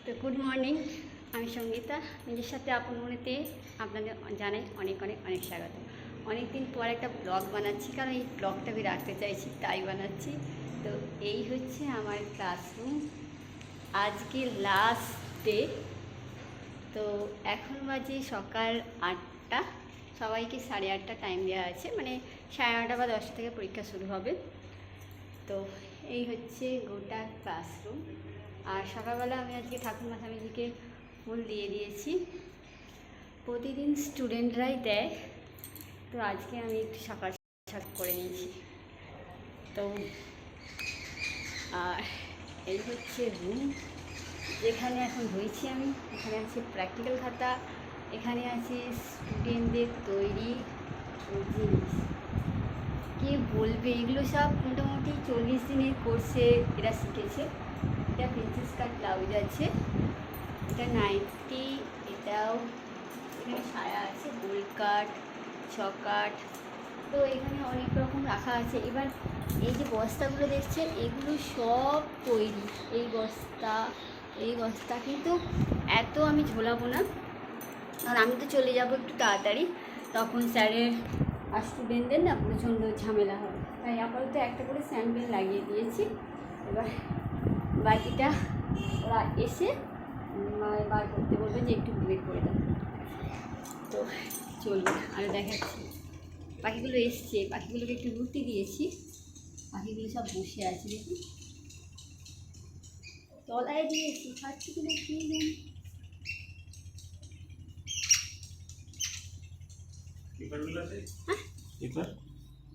তো good morning, আমি সঙ্গীতা। নিজের সাথে আপন মনেতে আপনাদের জানাই অনেক অনেক অনেক স্বাগত। অনেক দিন পর একটা ব্লগ বানাচ্ছি, কারণ এই ব্লগটা আমি রাখতে চাইছি, তাই বানাচ্ছি। তো এই হচ্ছে আমার ক্লাসরুম, আজকে লাস্ট ডে। তো এখন বাজে সকাল 8টা, সবাইকে 8:30 টাইম দেওয়া আছে, মানে 9:30 বা 10টা থেকে পরীক্ষা শুরু হবে। তো এই হচ্ছে গোটা ক্লাসরুম। আর সকালবেলা আমি আজকে ঠাকুর মাথামিজিকে ফুল দিয়ে দিয়েছি। প্রতিদিন স্টুডেন্টরাই দেয়, তো আজকে আমি একটু সকাল সকাল করে নিয়েছি। তো আর এই হচ্ছে রুম, যেখানে এখন রয়েছি আমি। এখানে আছে প্র্যাকটিক্যাল খাতা, এখানে আছে স্টুডেন্টদের তৈরি জিনিস। কি বলবে, এগুলো সব মোটামুটি 40 দিনের কোর্সে এরা শিখেছে। এটা প্রিন্সেস কাট ব্লাউজ আছে, এটা নাইটি, এটাও এখানে সায়া আছে, গোল কাট, চকাট। তো এখানে অনেক রকম রাখা আছে। এবার এই যে বস্তাগুলো দেখছেন, এগুলো সব তৈরি। এই বস্তা কিন্তু এত আমি ঝোলাবো না, কারণ আমি তো চলে যাব একটু তাড়াতাড়ি, তখন স্যারের আর স্টুডেন্টদের না প্রচণ্ড ঝামেলা হবে। তাই আপাতত একটা করে স্যাম্পেল লাগিয়ে দিয়েছি। এবার বাকিটা ওরা এসে বার করতে বলবে যে একটু বের করে দাও। তো চলবে, আরও দেখাচ্ছি। পাখিগুলো এসছে, পাখিগুলোকে একটু রুটি দিয়েছি, পাখিগুলো সব বসে আছে। দেখি তলায় দিয়েছি, খাচ্ছি কিনা কি জানি। পেপারগুলো আছে? হ্যাঁ, পেপার